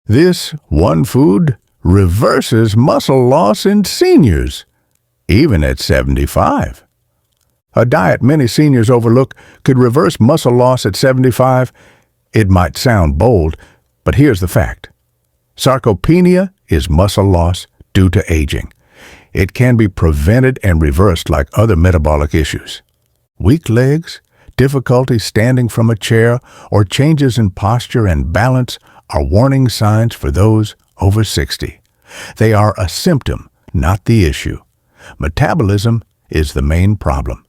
This one food reverses muscle loss in seniors, even at 75. A diet many seniors overlook could reverse muscle loss at 75. It might sound bold, but here's the fact. Sarcopenia is muscle loss due to aging. It can be prevented and reversed like other metabolic issues. Weak legs, difficulty standing from a chair, or changes in posture and balance are warning signs for those over 60. They are a symptom, not the issue. Metabolism is the main problem.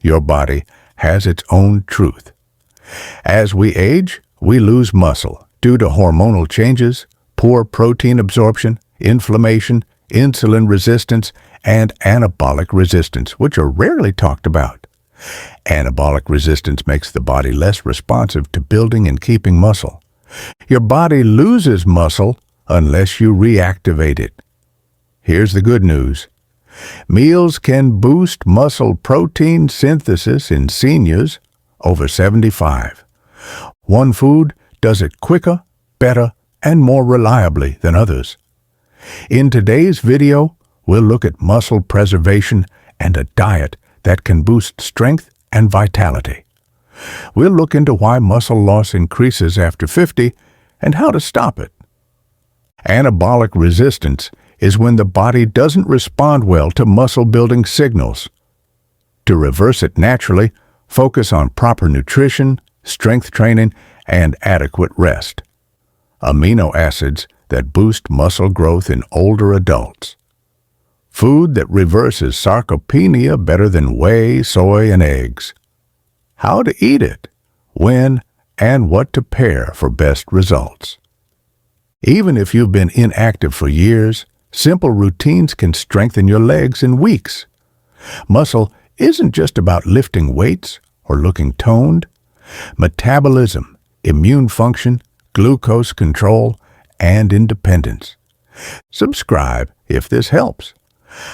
Your body has its own truth. As we age, we lose muscle due to hormonal changes, poor protein absorption, inflammation, insulin resistance, and anabolic resistance, which are rarely talked about. Anabolic resistance makes the body less responsive to building and keeping muscle. Your body loses muscle unless you reactivate it. Here's the good news. Meals can boost muscle protein synthesis in seniors over 75. One food does it quicker, better, and more reliably than others. In today's video, we'll look at muscle preservation and a diet that can boost strength and vitality. We'll look into why muscle loss increases after 50 and how to stop it. Anabolic resistance is when the body doesn't respond well to muscle-building signals. To reverse it naturally, focus on proper nutrition, strength training, and adequate rest. Amino acids that boost muscle growth in older adults. Food that reverses sarcopenia better than whey, soy, and eggs. How to eat it, when, and what to pair for best results. Even if you've been inactive for years, simple routines can strengthen your legs in weeks. Muscle isn't just about lifting weights or looking toned. Metabolism, immune function, glucose control, and independence. Subscribe if this helps.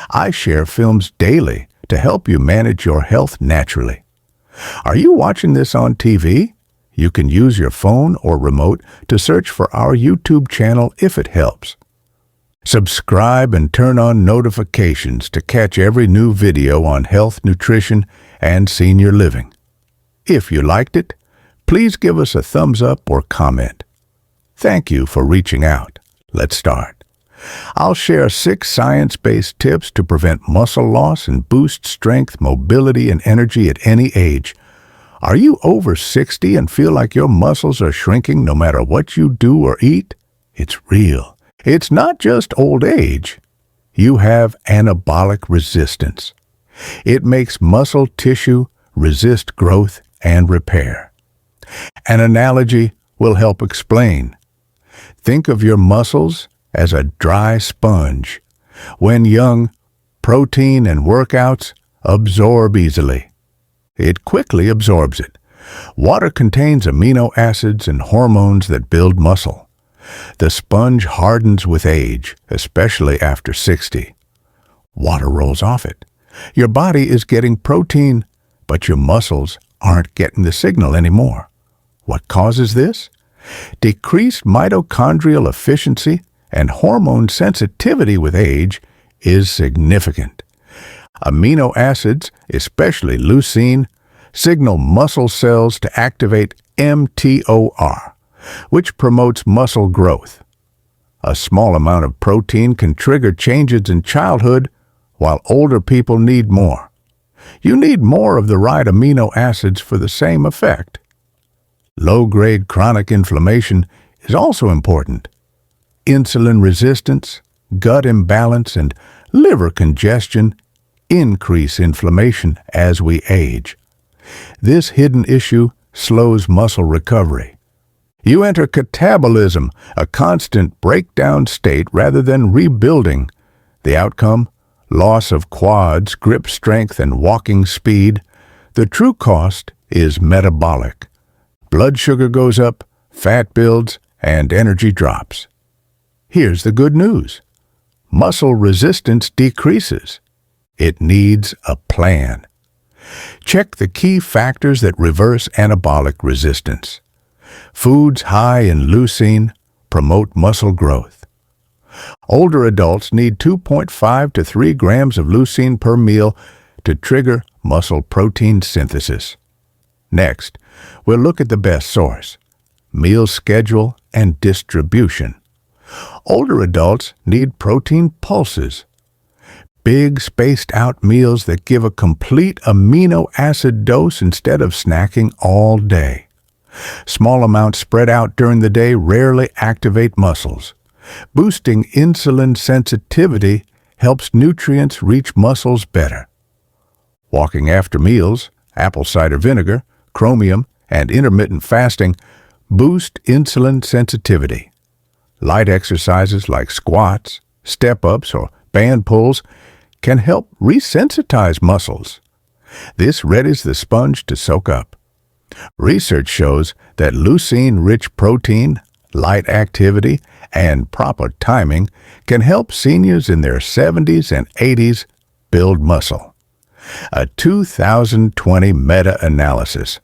I share films daily to help you manage your health naturally. Are you watching this on TV? You can use your phone or remote to search for our YouTube channel if it helps. Subscribe and turn on notifications to catch every new video on health, nutrition, and senior living. If you liked it, please give us a thumbs up or comment. Thank you for reaching out. Let's start. I'll share 6 science-based tips to prevent muscle loss and boost strength, mobility, and energy at any age. Are you over 60 and feel like your muscles are shrinking no matter what you do or eat? It's real. It's not just old age. You have anabolic resistance. It makes muscle tissue resist growth and repair. An analogy will help explain. Think of your muscles as a dry sponge. When young, protein and workouts absorb easily. It quickly absorbs it. Water contains amino acids and hormones that build muscle. The sponge hardens with age, especially after 60. Water rolls off it. Your body is getting protein, but your muscles aren't getting the signal anymore. What causes this? Decreased mitochondrial efficiency and hormone sensitivity with age is significant. Amino acids, especially leucine, signal muscle cells to activate mTOR, which promotes muscle growth. A small amount of protein can trigger changes in childhood, while older people need more. You need more of the right amino acids for the same effect. Low-grade chronic inflammation is also important. Insulin resistance, gut imbalance, and liver congestion increase inflammation as we age. This hidden issue slows muscle recovery. You enter catabolism, a constant breakdown state rather than rebuilding. The outcome? Loss of quads, grip strength, and walking speed. The true cost is metabolic. Blood sugar goes up, fat builds, and energy drops. Here's the good news. Muscle resistance decreases. It needs a plan. Check the key factors that reverse anabolic resistance. Foods high in leucine, promote muscle growth. Older adults need 2.5 to 3 grams of leucine per meal to trigger muscle protein synthesis. Next, we'll look at the best source, meal schedule and distribution. Older adults need protein pulses, big spaced-out meals that give a complete amino acid dose instead of snacking all day. Small amounts spread out during the day rarely activate muscles. Boosting insulin sensitivity helps nutrients reach muscles better. Walking after meals, apple cider vinegar, chromium, and intermittent fasting boost insulin sensitivity. Light exercises like squats, step-ups, or band pulls can help resensitize muscles. This readies the sponge to soak up. Research shows that leucine-rich protein, light activity, and proper timing can help seniors in their 70s and 80s build muscle. A 2020 meta-analysis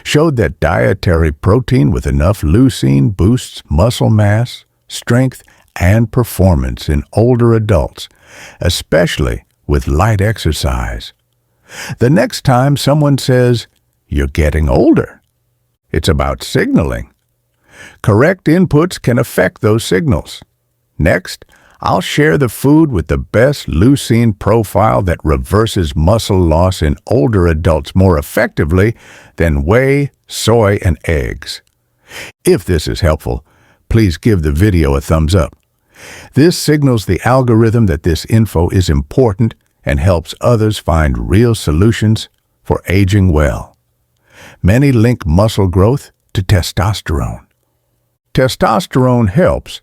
showed that dietary protein with enough leucine boosts muscle mass, strength, and performance in older adults, especially with light exercise. The next time someone says, "You're getting older," it's about signaling. Correct inputs can affect those signals. Next, I'll share the food with the best leucine profile that reverses muscle loss in older adults more effectively than whey, soy, and eggs. If this is helpful, please give the video a thumbs up. This signals the algorithm that this info is important and helps others find real solutions for aging well. Many link muscle growth to testosterone. Testosterone helps,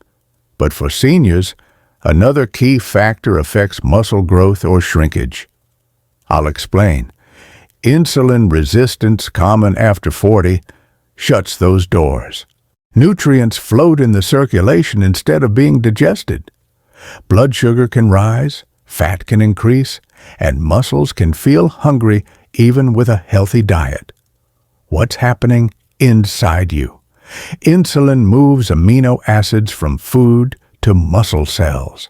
but for seniors, another key factor affects muscle growth or shrinkage. I'll explain. Insulin resistance, common after 40, shuts those doors. Nutrients float in the circulation instead of being digested. Blood sugar can rise, fat can increase, and muscles can feel hungry even with a healthy diet. What's happening inside you? Insulin moves amino acids from food to muscle cells.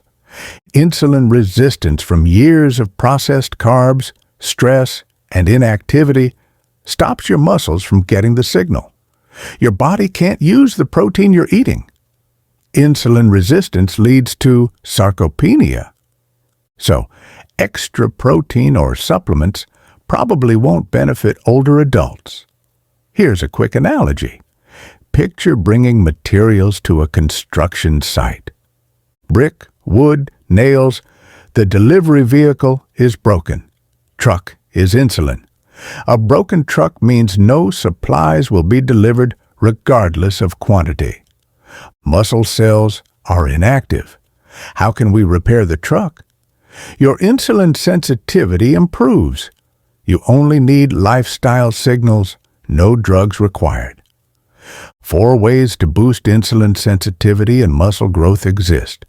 Insulin resistance from years of processed carbs, stress, and inactivity stops your muscles from getting the signal. Your body can't use the protein you're eating. Insulin resistance leads to sarcopenia. So, extra protein or supplements probably won't benefit older adults. Here's a quick analogy. Picture bringing materials to a construction site. Brick, wood, nails. The delivery vehicle is broken. Truck is insulin. A broken truck means no supplies will be delivered regardless of quantity. Muscle cells are inactive. How can we repair the truck? Your insulin sensitivity improves. You only need lifestyle signals, no drugs required. 4 ways to boost insulin sensitivity and muscle growth exist.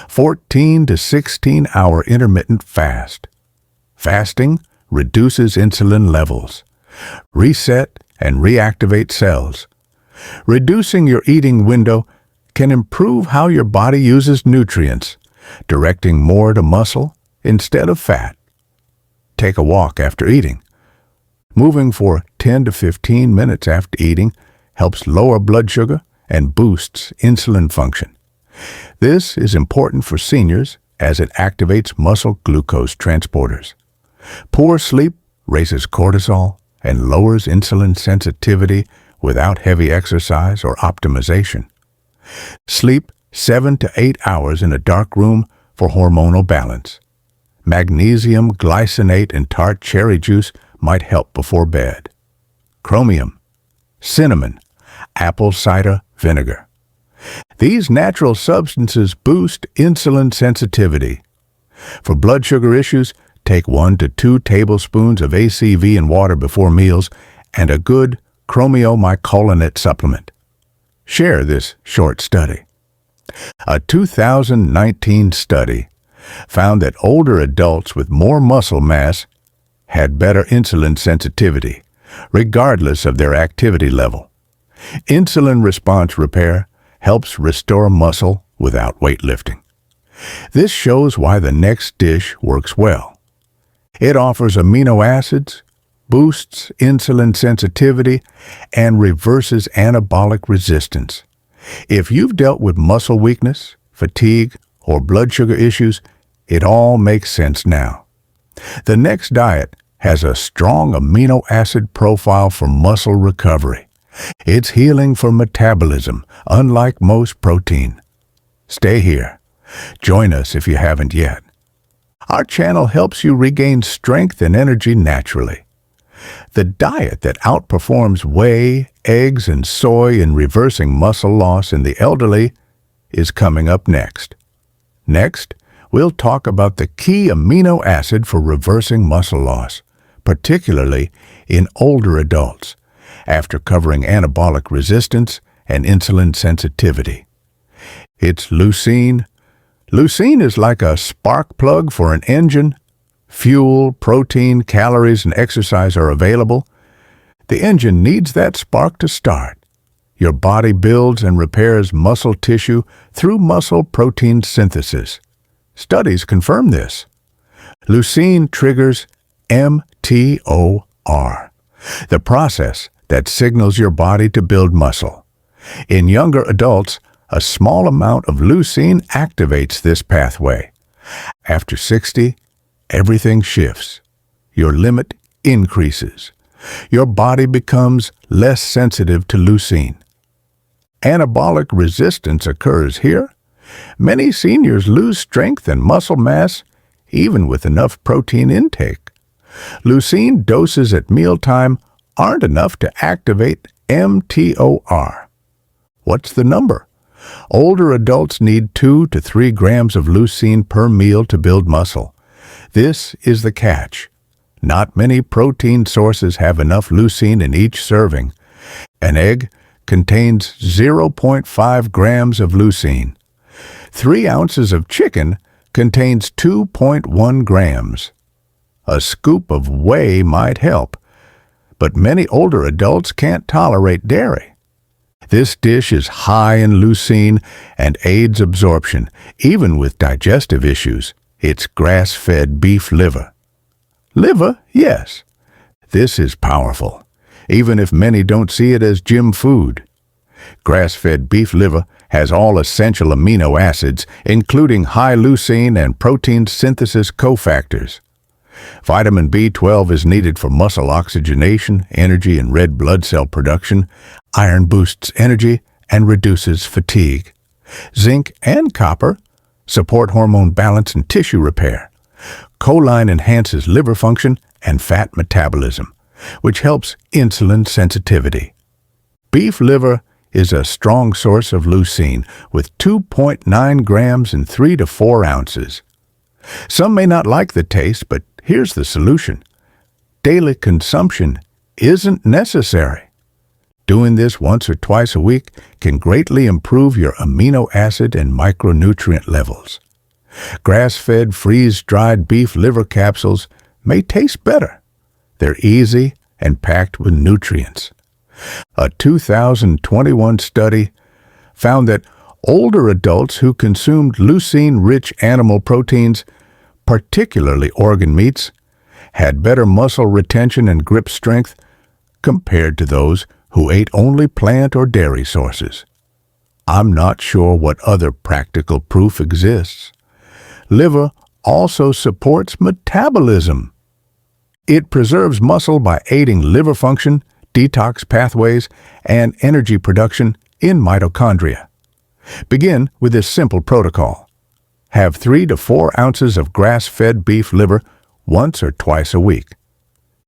14 to 16 hour intermittent fast. Fasting reduces insulin levels. Reset and reactivate cells. Reducing your eating window can improve how your body uses nutrients, directing more to muscle instead of fat. Take a walk after eating. Moving for 10 to 15 minutes after eating helps lower blood sugar and boosts insulin function. This is important for seniors as it activates muscle glucose transporters. Poor sleep raises cortisol and lowers insulin sensitivity without heavy exercise or optimization. Sleep 7 to 8 hours in a dark room for hormonal balance. Magnesium glycinate and tart cherry juice might help before bed. Chromium, cinnamon, apple cider vinegar. These natural substances boost insulin sensitivity. For blood sugar issues, take 1 to 2 tablespoons of ACV in water before meals and a good chromiomycolinate supplement. Share this short study. A 2019 study found that older adults with more muscle mass had better insulin sensitivity, regardless of their activity level. Insulin response repair helps restore muscle without weightlifting. This shows why the next dish works well. It offers amino acids, boosts insulin sensitivity, and reverses anabolic resistance. If you've dealt with muscle weakness, fatigue, or blood sugar issues, it all makes sense now. The next diet has a strong amino acid profile for muscle recovery. It's healing for metabolism, unlike most protein. Stay here. Join us if you haven't yet. Our channel helps you regain strength and energy naturally. The diet that outperforms whey, eggs, and soy in reversing muscle loss in the elderly is coming up next. Next, we'll talk about the key amino acid for reversing muscle loss, particularly in older adults, after covering anabolic resistance and insulin sensitivity. It's leucine. Leucine is like a spark plug for an engine. Fuel, protein, calories, and exercise are available. The engine needs that spark to start. Your body builds and repairs muscle tissue through muscle protein synthesis. Studies confirm this. Leucine triggers mTOR, the process that signals your body to build muscle. In younger adults, a small amount of leucine activates this pathway. After 60, everything shifts. Your limit increases. Your body becomes less sensitive to leucine. Anabolic resistance occurs here. Many seniors lose strength and muscle mass, even with enough protein intake. Leucine doses at mealtime aren't enough to activate mTOR. What's the number? Older adults need 2 to 3 grams of leucine per meal to build muscle. This is the catch. Not many protein sources have enough leucine in each serving. An egg contains 0.5 grams of leucine. 3 ounces of chicken contains 2.1 grams. A scoop of whey might help, but many older adults can't tolerate dairy. This dish is high in leucine and aids absorption, even with digestive issues. It's grass-fed beef liver. Liver, yes. This is powerful, even if many don't see it as gym food. Grass-fed beef liver has all essential amino acids, including high leucine and protein synthesis cofactors. Vitamin B12 is needed for muscle oxygenation, energy, and red blood cell production. Iron boosts energy and reduces fatigue. Zinc and copper support hormone balance and tissue repair. Choline enhances liver function and fat metabolism, which helps insulin sensitivity. Beef liver is a strong source of leucine with 2.9 grams in 3 to 4 ounces. Some may not like the taste, but here's the solution. Daily consumption isn't necessary. Doing this once or twice a week can greatly improve your amino acid and micronutrient levels. Grass-fed, freeze-dried beef liver capsules may taste better. They're easy and packed with nutrients. A 2021 study found that older adults who consumed leucine-rich animal proteins, particularly organ meats, had better muscle retention and grip strength compared to those who ate only plant or dairy sources. I'm not sure what other practical proof exists. Liver also supports metabolism. It preserves muscle by aiding liver function, detox pathways, and energy production in mitochondria. Begin with this simple protocol. Have 3 to 4 ounces of grass-fed beef liver once or twice a week.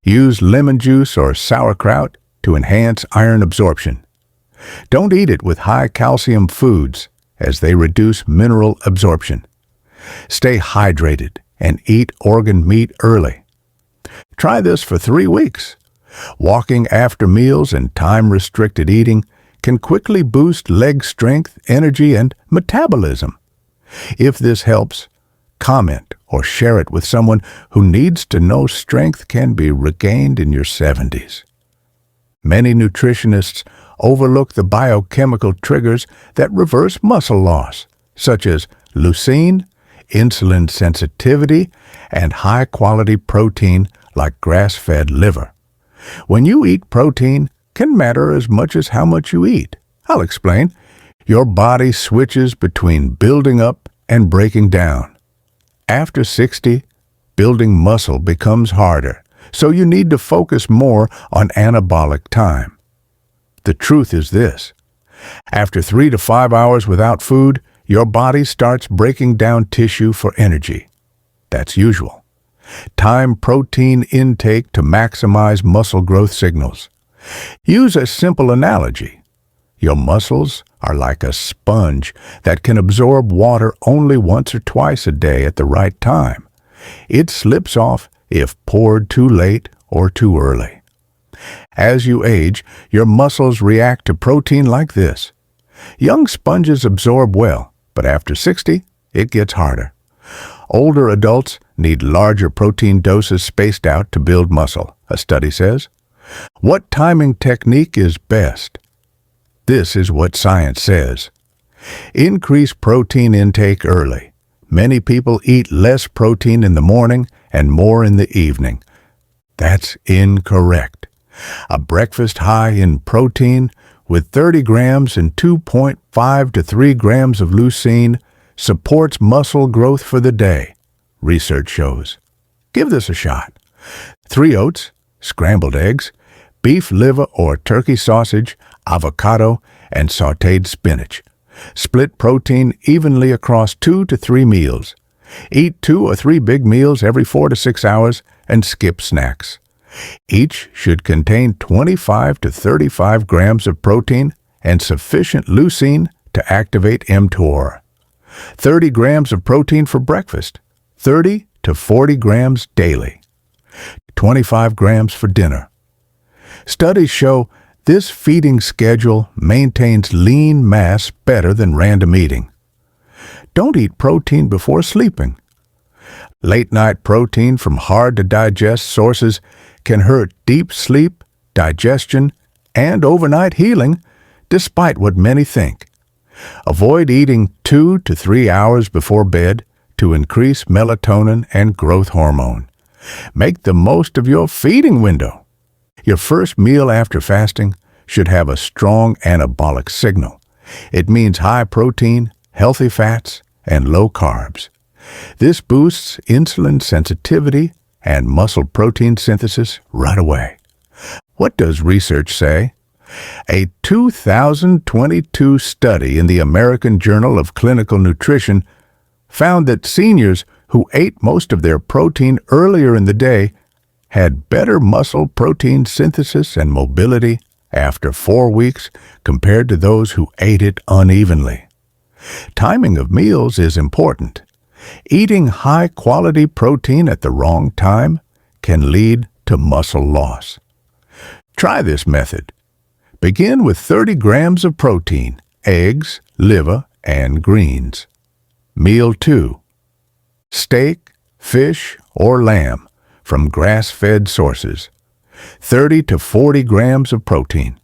Use lemon juice or sauerkraut to enhance iron absorption. Don't eat it with high calcium foods, as they reduce mineral absorption. Stay hydrated and eat organ meat early. Try this for 3 weeks. Walking after meals and time-restricted eating can quickly boost leg strength, energy, and metabolism. If this helps, comment or share it with someone who needs to know strength can be regained in your 70s. Many nutritionists overlook the biochemical triggers that reverse muscle loss, such as leucine, insulin sensitivity, and high-quality protein like grass-fed liver. When you eat protein, can matter as much as how much you eat. I'll explain. Your body switches between building up and breaking down. After 60, building muscle becomes harder, so you need to focus more on anabolic time. The truth is this. After 3 to 5 hours without food, your body starts breaking down tissue for energy. That's usual. Time protein intake to maximize muscle growth signals. Use a simple analogy. Your muscles are like a sponge that can absorb water only once or twice a day at the right time. It slips off if poured too late or too early. As you age, your muscles react to protein like this. Young sponges absorb well, but after 60, it gets harder. Older adults need larger protein doses spaced out to build muscle, a study says. What timing technique is best? This is what science says. Increase protein intake early. Many people eat less protein in the morning and more in the evening. That's incorrect. A breakfast high in protein with 30 grams and 2.5 to 3 grams of leucine supports muscle growth for the day, research shows. Give this a shot. 3 oats, scrambled eggs, beef liver or turkey sausage, avocado, and sautéed spinach. Split protein evenly across 2 to 3 meals. Eat 2 or 3 big meals every 4 to 6 hours and skip snacks. Each should contain 25 to 35 grams of protein and sufficient leucine to activate mTOR. 30 grams of protein for breakfast, 30 to 40 grams daily. 25 grams for dinner. Studies show this feeding schedule maintains lean mass better than random eating. Don't eat protein before sleeping. Late-night protein from hard-to-digest sources can hurt deep sleep, digestion, and overnight healing, despite what many think. Avoid eating 2 to 3 hours before bed to increase melatonin and growth hormone. Make the most of your feeding window. Your first meal after fasting should have a strong anabolic signal. It means high protein, healthy fats, and low carbs. This boosts insulin sensitivity and muscle protein synthesis right away. What does research say? A 2022 study in the American Journal of Clinical Nutrition found that seniors who ate most of their protein earlier in the day had better muscle protein synthesis and mobility after 4 weeks compared to those who ate it unevenly. Timing of meals is important. Eating high-quality protein at the wrong time can lead to muscle loss. Try this method. Begin with 30 grams of protein, eggs, liver, and greens. Meal 2. Steak, fish, or lamb from grass-fed sources. 30 to 40 grams of protein.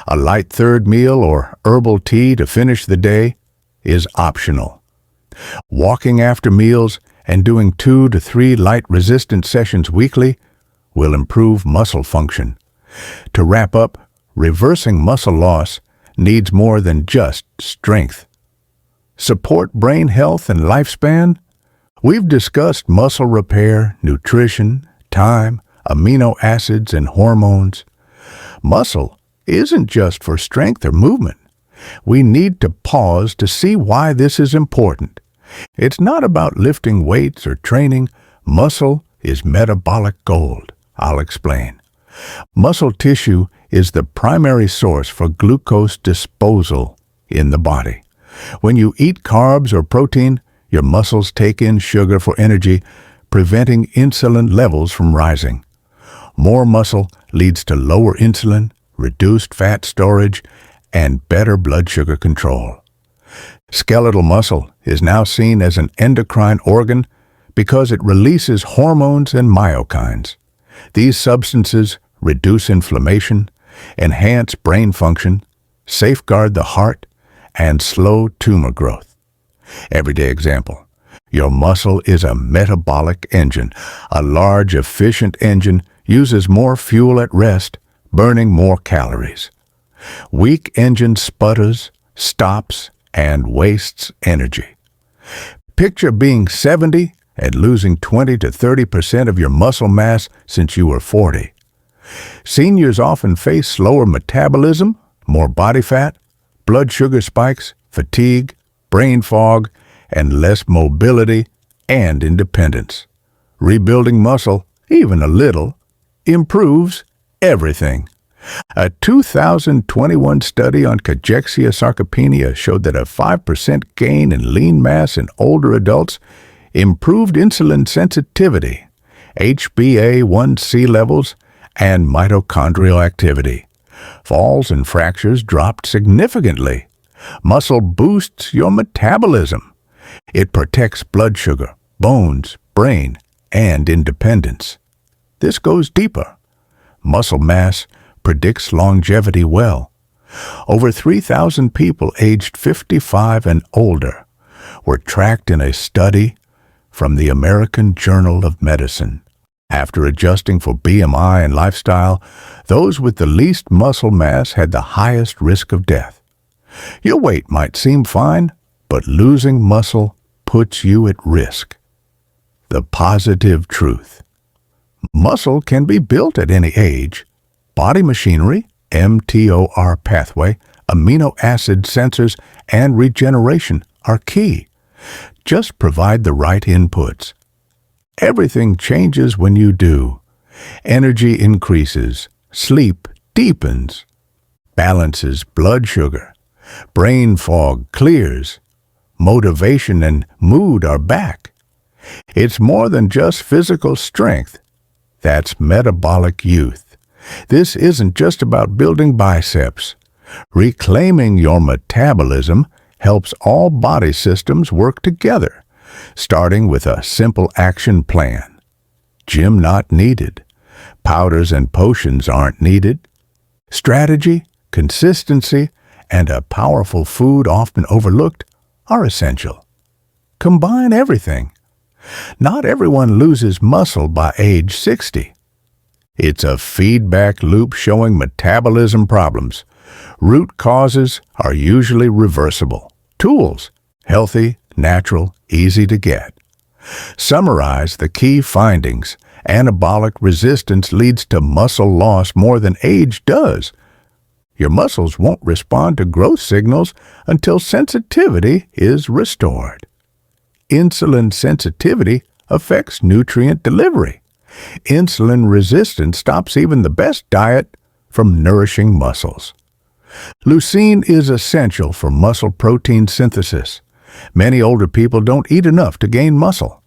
A light third meal or herbal tea to finish the day is optional. Walking after meals and doing 2 to 3 light resistance sessions weekly will improve muscle function. To wrap up, reversing muscle loss needs more than just strength. Support brain health and lifespan? We've discussed muscle repair, nutrition, time, amino acids, and hormones. Muscle isn't just for strength or movement. We need to pause to see why this is important. It's not about lifting weights or training. Muscle is metabolic gold. I'll explain. Muscle tissue is the primary source for glucose disposal in the body. When you eat carbs or protein, your muscles take in sugar for energy, preventing insulin levels from rising. More muscle leads to lower insulin, reduced fat storage, and better blood sugar control. Skeletal muscle is now seen as an endocrine organ because it releases hormones and myokines. These substances reduce inflammation, enhance brain function, safeguard the heart, and slow tumor growth. Everyday example. Your muscle is a metabolic engine. A large, efficient engine uses more fuel at rest, burning more calories. Weak engine sputters, stops, and wastes energy. Picture being 70 and losing 20 to 30% of your muscle mass since you were 40. Seniors often face slower metabolism, more body fat, blood sugar spikes, fatigue, brain fog, and less mobility and independence. Rebuilding muscle, even a little, improves everything. A 2021 study on cachexia sarcopenia showed that a 5% gain in lean mass in older adults improved insulin sensitivity, HbA1c levels, and mitochondrial activity. Falls and fractures dropped significantly. Muscle boosts your metabolism. It protects blood sugar, bones, brain, and independence. This goes deeper. Muscle mass predicts longevity well. Over 3,000 people aged 55 and older were tracked in a study from the American Journal of Medicine. After adjusting for BMI and lifestyle, those with the least muscle mass had the highest risk of death. Your weight might seem fine, but losing muscle puts you at risk. The positive truth. Muscle can be built at any age. Body machinery, mTOR pathway, amino acid sensors, and regeneration are key. Just provide the right inputs. Everything changes when you do. Energy increases, sleep deepens, balances blood sugar, brain fog clears, motivation and mood are back. It's more than just physical strength. That's metabolic youth. This isn't just about building biceps. Reclaiming your metabolism helps all body systems work together, starting with a simple action plan. Gym not needed. Powders and potions aren't needed. Strategy, consistency, and a powerful food often overlooked are essential. Combine everything. Not everyone loses muscle by age 60. It's a feedback loop showing metabolism problems. Root causes are usually reversible. Tools, healthy, natural, easy to get. Summarize the key findings. Anabolic resistance leads to muscle loss more than age does. Your muscles won't respond to growth signals until sensitivity is restored. Insulin sensitivity affects nutrient delivery. Insulin resistance stops even the best diet from nourishing muscles. Leucine is essential for muscle protein synthesis. Many older people don't eat enough to gain muscle.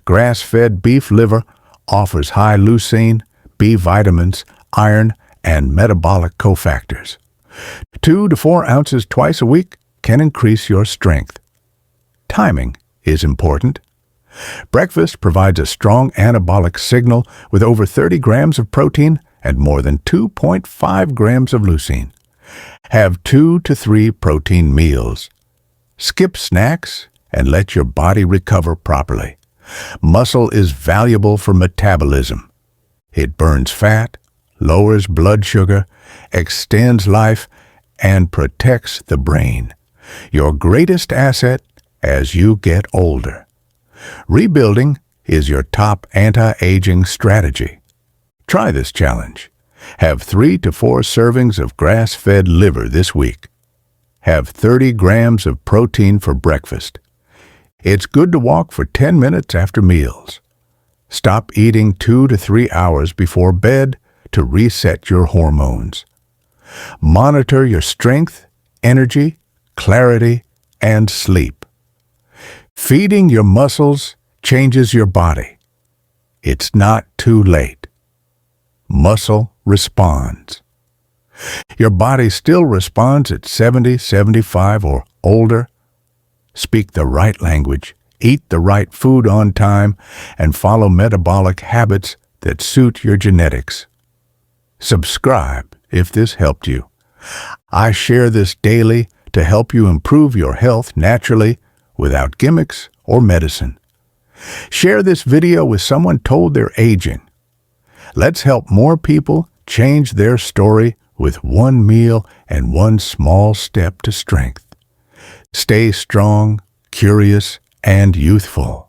Grass-fed beef liver offers high leucine, B vitamins, iron, and metabolic cofactors. 2 to 4 ounces twice a week can increase your strength. Timing is important. Breakfast provides a strong anabolic signal with over 30 grams of protein and more than 2.5 grams of leucine. Have 2 to 3 protein meals. Skip snacks and let your body recover properly. Muscle is valuable for metabolism. It burns fat, lowers blood sugar, extends life, and protects the brain. Your greatest asset as you get older. Rebuilding is your top anti-aging strategy. Try this challenge. Have 3 to 4 servings of grass-fed liver this week. Have 30 grams of protein for breakfast. It's good to walk for 10 minutes after meals. Stop eating 2 to 3 hours before bed to reset your hormones. Monitor your strength, energy, clarity, and sleep. Feeding your muscles changes your body. It's not too late. Muscle responds. Your body still responds at 70, 75, or older. Speak the right language, eat the right food on time, and follow metabolic habits that suit your genetics. Subscribe if this helped you. I share this daily to help you improve your health naturally without gimmicks or medicine. Share this video with someone told they're aging. Let's help more people change their story with one meal and one small step to strength. Stay strong, curious, and youthful.